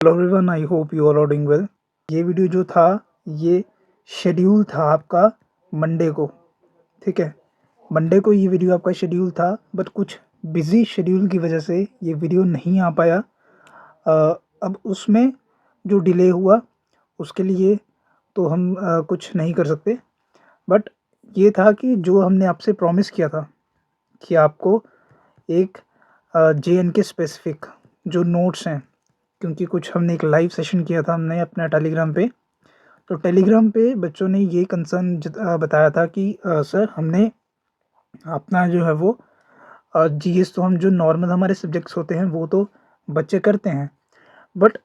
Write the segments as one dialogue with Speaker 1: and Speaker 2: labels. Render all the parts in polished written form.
Speaker 1: Hello everyone, I hope you are all doing well. ये video जो था ये शेड्यूल था आपका मंडे को, ठीक है। मंडे को ये वीडियो आपका शेड्यूल था, बट कुछ बिजी शेड्यूल की वजह से ये वीडियो नहीं आ पाया। अब उसमें जो डिले हुआ उसके लिए तो हम कुछ नहीं कर सकते। बट ये था कि जो हमने आपसे प्रॉमिस किया था कि आपको एक JNK स्पेसिफिक जो नोट्स हैं, क्योंकि कुछ हमने एक लाइव सेशन किया था हमने अपना टेलीग्राम पे। तो टेलीग्राम पे बच्चों ने ये कंसर्न बताया था कि सर हमने अपना जो है वो GS तो हम जो नॉर्मल हमारे सब्जेक्ट्स होते हैं वो तो बच्चे करते हैं, बट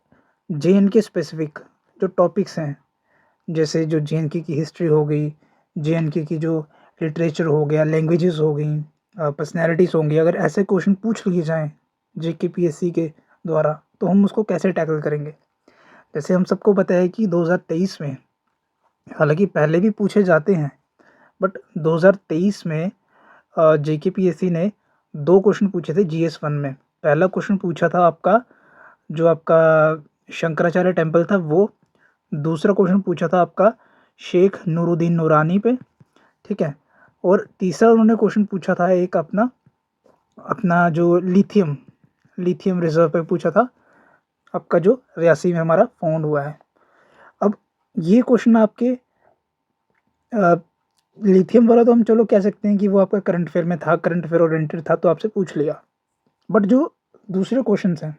Speaker 1: JNK स्पेसिफिक जो टॉपिक्स हैं, जैसे जो JNK की हिस्ट्री हो गई, JNK की जो लिटरेचर हो गया, लैंग्वेजेस हो गई, पर्सनैलिटीज़ होंगी, अगर ऐसे क्वेश्चन पूछ लिए जाएँ JKPSC के द्वारा तो हम उसको कैसे टैकल करेंगे। जैसे हम सबको पता है कि 2023 में, हालांकि पहले भी पूछे जाते हैं, बट 2023 में JKPSC ने 2 क्वेश्चन पूछे थे GS1 में। पहला क्वेश्चन पूछा था आपका जो आपका शंकराचार्य टेम्पल था वो, दूसरा क्वेश्चन पूछा था आपका शेख नूरुद्दीन नूरानी पे, ठीक है। और तीसरा उन्होंने क्वेश्चन पूछा था एक अपना अपना जो लिथियम रिजर्व पे पूछा था, आपका जो रियासी में हमारा फाउंड हुआ है। अब ये क्वेश्चन आपके लिथियम वाला तो हम चलो कह सकते हैं कि वो आपका करंट अफेयर में था, करंट अफेयर ओरिएंटेड था तो आपसे पूछ लिया। बट जो दूसरे क्वेश्चंस हैं,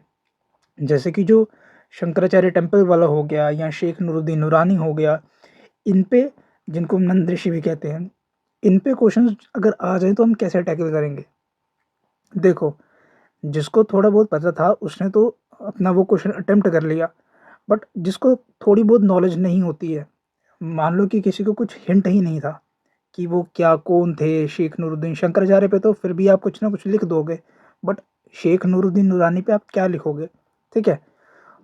Speaker 1: जैसे कि जो शंकराचार्य टेम्पल वाला हो गया या शेख नूरुद्दीन नूरानी हो गया, इन पे, जिनको हम नंद ऋषि भी कहते हैं, इन पे क्वेश्चंस अगर आ जाए तो हम कैसे टैकल करेंगे। देखो, जिसको थोड़ा बहुत पता था उसने तो अपना वो क्वेश्चन अटेम्प्ट कर लिया, बट जिसको थोड़ी बहुत नॉलेज नहीं होती है, मान लो कि किसी को कुछ हिंट ही नहीं था कि वो क्या कौन थे शेख नूरुद्दीन, शंकराचार्य पे तो फिर भी आप कुछ ना कुछ लिख दोगे, बट शेख नूरुद्दीन नूरानी पे आप क्या लिखोगे, ठीक है।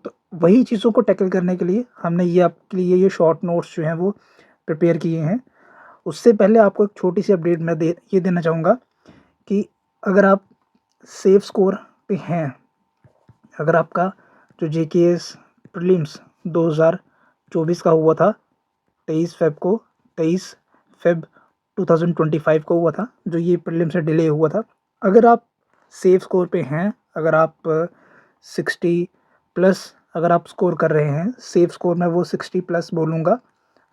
Speaker 1: तो वही चीज़ों को टैकल करने के लिए हमने ये आपके लिए ये शॉर्ट नोट्स जो हैं वो प्रिपेयर किए हैं। उससे पहले आपको एक छोटी सी अपडेट मैं ये देना चाहूँगा कि अगर आप सेफ स्कोर पे हैं, अगर आपका जो JKS प्रीलिम्स 2024 का हुआ था 23 फेब 2025 को हुआ था, जो ये प्रीलिम से डिले हुआ था, अगर आप सेफ स्कोर पे हैं, अगर आप 60 प्लस अगर आप स्कोर कर रहे हैं, सेफ स्कोर में वो 60 प्लस बोलूँगा,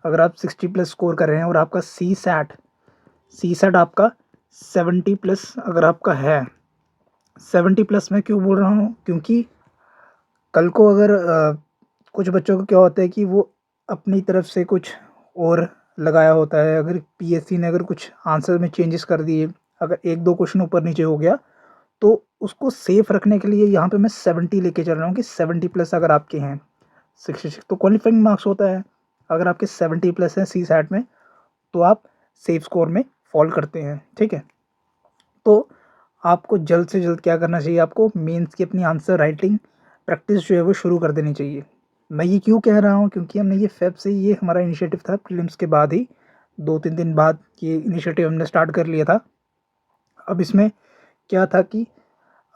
Speaker 1: अगर आप 60 प्लस स्कोर कर रहे हैं और आपका सी सैट आपका 70 प्लस अगर आपका है, 70 प्लस मैं क्यों बोल रहा हूँ, क्योंकि कल को अगर कुछ बच्चों को क्या होता है कि वो अपनी तरफ से कुछ और लगाया होता है, अगर PSC ने अगर कुछ आंसर में चेंजेस कर दिए, अगर 1-2 क्वेश्चन ऊपर नीचे हो गया, तो उसको सेफ रखने के लिए यहाँ पे मैं 70 लेके चल रहा हूँ कि 70 प्लस अगर आपके हैं, 66 तो क्वालिफाइंग मार्क्स होता है। अगर आपके 70 प्लस हैं सी सैट में तो आप सेफ स्कोर में फॉल करते हैं, ठीक है। तो आपको जल्द से जल्द क्या करना चाहिए, आपको मेंस की अपनी आंसर राइटिंग प्रैक्टिस जो है वो शुरू कर देनी चाहिए। मैं ये क्यों कह रहा हूँ, क्योंकि हमने ये फेब से ये हमारा इनिशिएटिव था, प्रीलिम्स के बाद ही 2-3 दिन बाद ये इनिशिएटिव हमने स्टार्ट कर लिया था। अब इसमें क्या था कि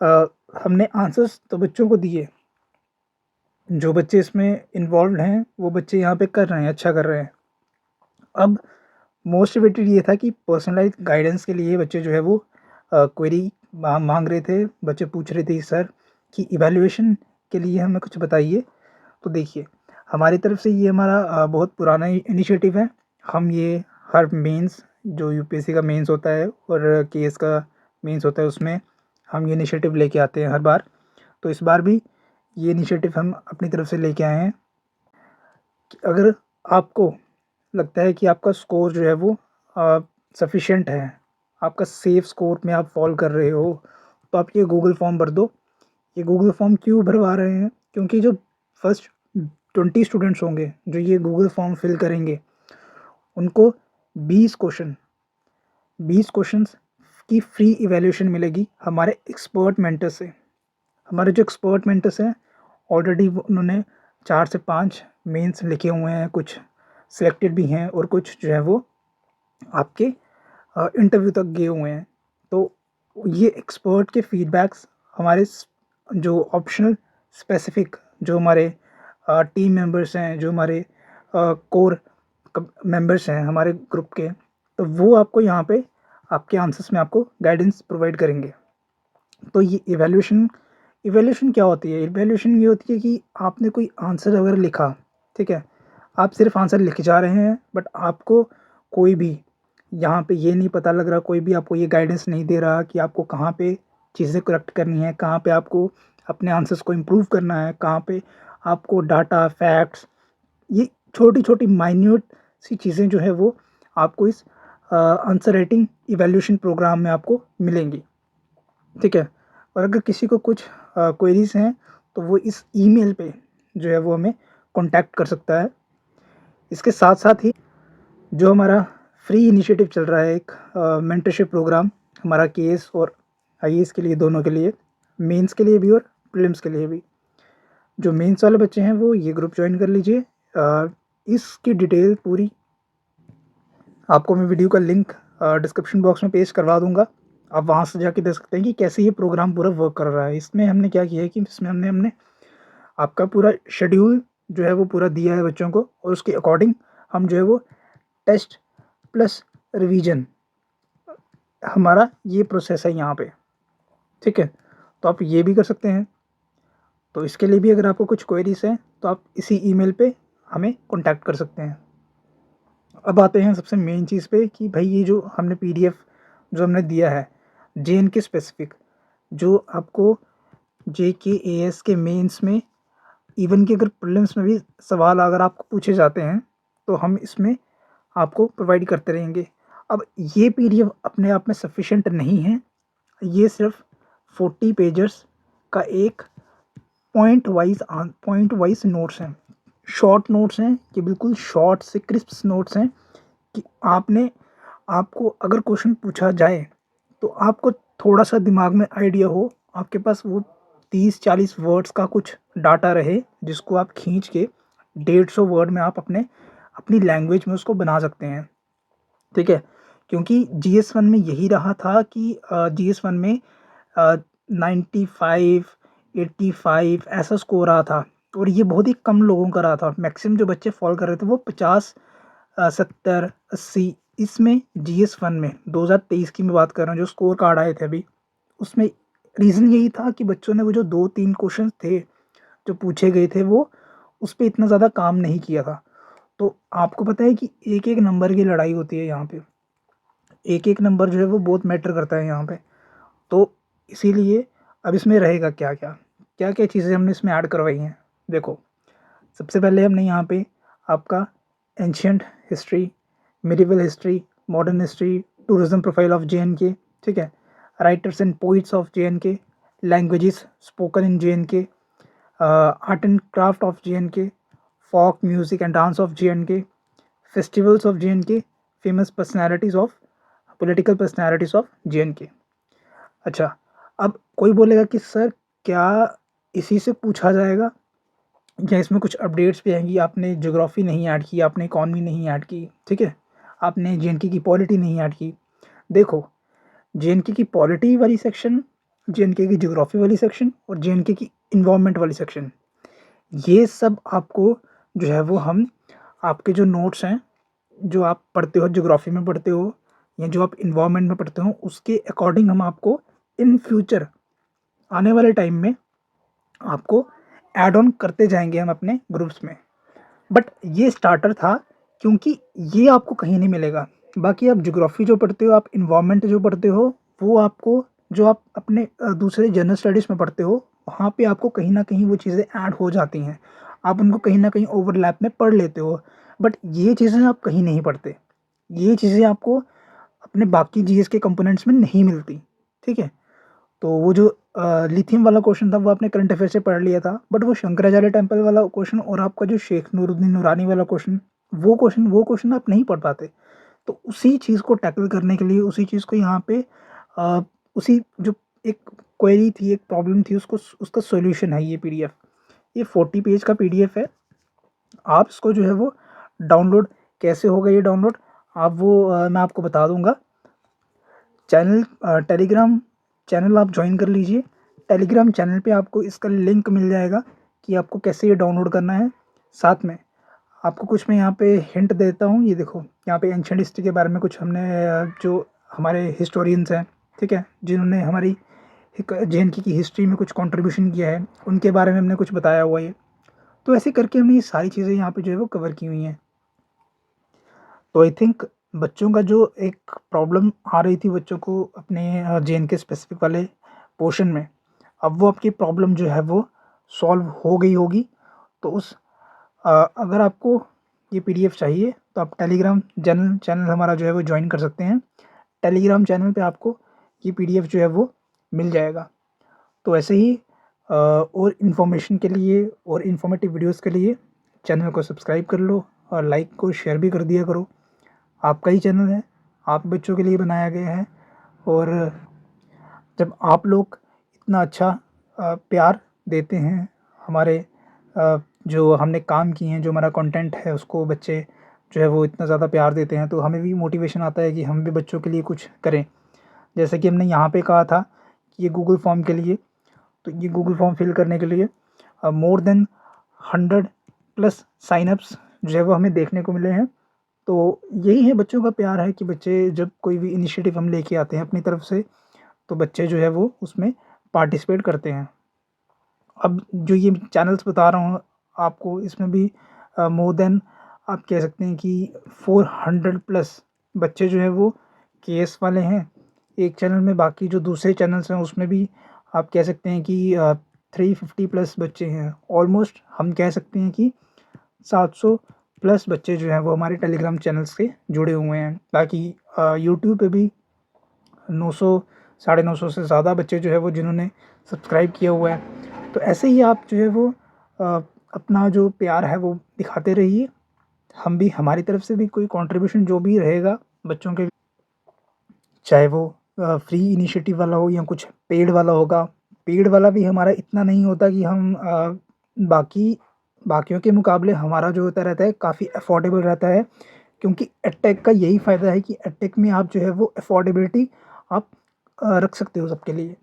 Speaker 1: अ, हमने आंसर्स तो बच्चों को दिए, जो बच्चे इसमें इन्वॉल्व हैं वो बच्चे यहाँ पे कर रहे हैं, अच्छा कर रहे हैं। अब मोटिवेटेड ये था कि पर्सनलाइज गाइडेंस के लिए बच्चे जो है वो क्वेरी मांग रहे थे, बच्चे पूछ रहे थे सर कि इवैल्यूएशन के लिए हमें कुछ बताइए। तो देखिए, हमारी तरफ से ये हमारा बहुत पुराना इनिशिएटिव है। हम ये हर मेंस, जो UPSC का मेंस होता है और KS का मेंस होता है, उसमें हम ये इनिशिएटिव लेके आते हैं हर बार। तो इस बार भी ये इनिशिएटिव हम अपनी तरफ से लेके आए हैं कि अगर आपको लगता है कि आपका स्कोर जो है वो सफिशिएंट है, आपका सेफ स्कोर में आप फॉल कर रहे हो, तो आप ये गूगल फॉर्म भर दो। ये गूगल फॉर्म क्यों भरवा रहे हैं, क्योंकि जो फर्स्ट 20 स्टूडेंट्स होंगे जो ये गूगल फॉर्म फिल करेंगे, उनको 20 क्वेश्चंस की फ्री इवैल्यूएशन मिलेगी हमारे एक्सपर्ट मेंटर से। हमारे जो एक्सपर्ट मेंटर्स हैं, ऑलरेडी उन्होंने 4 से 5 मेंस लिखे हुए हैं, कुछ सिलेक्टेड भी हैं और कुछ जो है वो आपके इंटरव्यू तक गए हुए हैं। तो ये एक्सपर्ट के फीडबैक्स हमारे जो ऑप्शनल स्पेसिफिक जो हमारे टीम मेंबर्स हैं, जो हमारे कोर मेंबर्स हैं हमारे ग्रुप के, तो वो आपको यहाँ पे आपके आंसर्स में आपको गाइडेंस प्रोवाइड करेंगे। तो ये इवैल्यूएशन क्या होती है? इवैल्यूएशन ये होती है कि आपने कोई आंसर अगर लिखा, ठीक है? आप सिर्फ आंसर लिखे जा रहे हैं, बट आपको कोई भी यहाँ पे ये नहीं पता लग रहा, कोई भी आपको ये गाइडेंस नहीं दे रहा कि आपको कहाँ पे चीज़ें करेक्ट करनी है, कहाँ पे आपको अपने आंसर्स को इम्प्रूव करना है, कहाँ पे आपको डाटा, फैक्ट्स, ये छोटी-छोटी माइन्यूट सी चीज़ें जो है वो आपको इस आंसर राइटिंग इवैल्यूएशन प्रोग्राम में आपको मिलेंगी, ठीक है? और अगर किसी को कुछ क्वेरीज़ हैं, तो वो इस ईमेल पे जो है वो हमें कॉन्टैक्ट कर सकता है। इसके साथ-साथ ही जो हमारा फ्री इनिशिएटिव चल रहा है एक मेंटरशिप प्रोग्राम हमारा केएस और आईएएस के लिए, दोनों के लिए, मेंस के लिए भी और प्रीलिम्स के लिए भी। जो मेंस वाले बच्चे हैं वो ये ग्रुप जॉइन कर लीजिए। इसकी डिटेल पूरी आपको मैं वीडियो का लिंक डिस्क्रिप्शन बॉक्स में पेस्ट करवा दूँगा। आप वहाँ से जाके देख सकते हैं कि कैसे ये प्रोग्राम पूरा वर्क कर रहा है। इसमें हमने क्या किया है कि इसमें हमने आपका पूरा शेड्यूल जो है वो पूरा दिया है बच्चों को, और उसके अकॉर्डिंग हम जो है वो टेस्ट प्लस रिवीजन हमारा ये प्रोसेस है यहाँ पे, ठीक है? तो आप ये भी कर सकते हैं। तो इसके लिए भी अगर आपको कुछ क्वेरीज़ हैं, तो आप इसी ईमेल पे हमें कॉन्टैक्ट कर सकते हैं। अब आते हैं सबसे मेन चीज़ पे कि भाई ये जो हमने पीडीएफ जो हमने दिया है जेएनके स्पेसिफिक, जो आपको जेकेएएस के मेंस में, इवन कि अगर प्रीलिम्स में भी सवाल अगर आपको पूछे जाते हैं, तो हम इसमें आपको प्रोवाइड करते रहेंगे। अब ये पीडीएफ अपने आप में सफिशिएंट नहीं है, ये सिर्फ 40 पेजेस का एक पॉइंट वाइज नोट्स हैं, शॉर्ट नोट्स हैं, कि बिल्कुल शॉर्ट से क्रिस्प नोट्स हैं कि आपको अगर क्वेश्चन पूछा जाए तो आपको थोड़ा सा दिमाग में आइडिया हो, आपके पास वो 30-40 वर्ड्स का कुछ डाटा रहे जिसको आप खींच के 150 वर्ड में आप अपनी लैंग्वेज में उसको बना सकते हैं, ठीक है? क्योंकि जीएस वन में यही रहा था कि जीएस वन में 95, 85 ऐसा स्कोर रहा था, और ये बहुत ही कम लोगों का रहा था। मैक्सिमम जो बच्चे फॉल कर रहे थे वो 50, 70, 80, इसमें जीएस वन में 2023 की मैं बात कर रहा हूँ, जो स्कोर कार्ड आए थे अभी, उसमें रीज़न यही था कि बच्चों ने वो जो 2-3 क्वेश्चन थे जो पूछे गए थे, वो उस पर इतना ज़्यादा काम नहीं किया था। तो आपको पता है कि एक एक नंबर की लड़ाई होती है यहाँ पे, एक एक नंबर जो है वो बहुत मैटर करता है यहाँ पे। तो इसीलिए अब इसमें रहेगा क्या क्या, क्या क्या चीज़ें हमने इसमें ऐड करवाई हैं। देखो, सबसे पहले हमने यहाँ पे आपका ancient history, medieval history, modern history, tourism profile of J, ठीक है? Writers and poets of J, languages spoken in J, art and craft of J, folk music and dance of J&K, festivals of J&K, famous personalities of political personalities of J&K। अच्छा, अब कोई बोलेगा कि sir क्या इसी से पूछा जाएगा या इसमें कुछ अपडेट्स भी आएंगी? आपने ज्योग्राफी नहीं ऐड की, आपने इकॉनमी नहीं ऐड की, ठीक है? आपने J&K की पॉलिटी नहीं ऐड की। देखो, J&K की पॉलिटी वाली सेक्शन, J&K की ज्योग्राफी वाली सेक्शन और J&K की इन्वायरमेंट वाली सेक्शन, ये सब आपको जो है वो हम आपके जो नोट्स हैं, जो आप पढ़ते हो, ज्योग्राफी में पढ़ते हो या जो आप इन्वायरमेंट में पढ़ते हो, उसके अकॉर्डिंग हम आपको इन फ्यूचर आने वाले टाइम में आपको ऐड ऑन करते जाएंगे हम अपने ग्रुप्स में। बट ये स्टार्टर था, क्योंकि ये आपको कहीं नहीं मिलेगा। बाकी आप ज्योग्राफी जो पढ़ते हो, आप इन्वायरमेंट जो पढ़ते हो, वो आपको जो आप अपने दूसरे जनरल स्टडीज़ में पढ़ते हो, वहाँ पे आपको कहीं ना कहीं वो चीज़ें ऐड हो जाती हैं, आप उनको कहीं ना कहीं ओवरलैप में पढ़ लेते हो। बट ये चीज़ें आप कहीं नहीं पढ़ते, ये चीज़ें आपको अपने बाकी जीएस के कंपोनेंट्स में नहीं मिलती, ठीक है? तो वो जो लिथियम वाला क्वेश्चन था वो आपने करंट अफेयर से पढ़ लिया था, बट वो शंकराचार्य टेम्पल वाला क्वेश्चन और आपका जो शेख नूरुद्दीन नूरानी वाला क्वेश्चन, वो क्वेश्चन आप नहीं पढ़ पाते। तो उसी चीज़ को टैकल करने के लिए, उसी चीज़ को यहाँ पे अ, उसी जो एक क्वेरी थी, एक प्रॉब्लम थी, उसको उसका सॉल्यूशन है ये पीडीएफ। ये 40 पेज का पीडीएफ है। आप इसको जो है वो डाउनलोड कैसे होगा, ये डाउनलोड आप वो मैं आपको बता दूँगा। टेलीग्राम चैनल आप ज्वाइन कर लीजिए। टेलीग्राम चैनल पे आपको इसका लिंक मिल जाएगा कि आपको कैसे ये डाउनलोड करना है। साथ में आपको कुछ मैं यहाँ पे हिंट देता हूँ। ये देखो यहाँ पे एंशिएंट हिस्ट्री के बारे में कुछ हमने जो हमारे हिस्टोरियंस हैं, ठीक है, जिन्होंने हमारी जे.एन.के की हिस्ट्री में कुछ कंट्रीब्यूशन किया है, उनके बारे में हमने कुछ बताया हुआ है। तो ऐसे करके हमने ये सारी चीज़ें यहाँ पे जो है वो कवर की हुई हैं। तो आई थिंक बच्चों का जो एक प्रॉब्लम आ रही थी बच्चों को अपने जे.एन.के स्पेसिफिक वाले पोर्शन में, अब वो आपकी प्रॉब्लम जो है वो सॉल्व हो गई होगी। तो अगर आपको ये पीडीएफ चाहिए तो आप टेलीग्राम चैनल हमारा जो है वो ज्वाइन कर सकते हैं। टेलीग्राम चैनल पे आपको ये पीडीएफ जो है वो मिल जाएगा। तो ऐसे ही और इन्फॉर्मेशन के लिए और इन्फॉर्मेटिव वीडियोस के लिए चैनल को सब्सक्राइब कर लो और लाइक को शेयर भी कर दिया करो। आपका ही चैनल है, आप बच्चों के लिए बनाया गया है। और जब आप लोग इतना अच्छा प्यार देते हैं हमारे जो हमने काम किए हैं, जो हमारा कंटेंट है, उसको बच्चे जो है वो इतना ज़्यादा प्यार देते हैं, तो हमें भी मोटिवेशन आता है कि हम भी बच्चों के लिए कुछ करें। जैसे कि हमने यहाँ पे कहा था कि ये गूगल फॉर्म के लिए, तो ये गूगल फॉर्म फिल करने के लिए मोर देन 100 प्लस साइनअप्स जो है वो हमें देखने को मिले हैं। तो यही है बच्चों का प्यार है कि बच्चे जब कोई भी इनिशिएटिव हम लेके आते हैं अपनी तरफ से, तो बच्चे जो है वो उसमें पार्टिसिपेट करते हैं। अब जो ये चैनल्स बता रहा हूँ आपको, इसमें भी मोर देन आप कह सकते हैं कि 400 प्लस बच्चे जो हैं वो केएस वाले हैं एक चैनल में। बाकी जो दूसरे चैनल्स हैं उसमें भी आप कह सकते हैं कि 350 प्लस बच्चे हैं। ऑलमोस्ट हम कह सकते हैं कि 700 प्लस बच्चे जो हैं वो हमारे टेलीग्राम चैनल से जुड़े हुए हैं। बाकी यूट्यूब पे भी 900 साढ़े 900 से ज़्यादा बच्चे जो है वो जिन्होंने सब्सक्राइब किया हुआ है। तो ऐसे ही आप जो है वो अपना जो प्यार है वो दिखाते रहिए। हम भी हमारी तरफ से भी कोई कंट्रीब्यूशन जो भी रहेगा बच्चों के, चाहे वो फ्री इनिशिएटिव वाला हो या कुछ पेड वाला होगा। पेड वाला भी हमारा इतना नहीं होता कि हम बाकियों के मुकाबले हमारा जो होता रहता है काफ़ी अफोर्डेबल रहता है, क्योंकि एडटेक का यही फ़ायदा है कि एडटेक में आप जो है वो अफोर्डेबिलिटी आप रख सकते हो सबके लिए।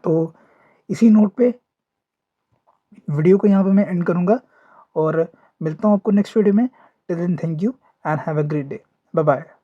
Speaker 1: तो इसी नोट पे वीडियो को यहाँ पे मैं एंड करूँगा और मिलता हूँ आपको नेक्स्ट वीडियो में। Till then thank you and have a great day. Bye bye.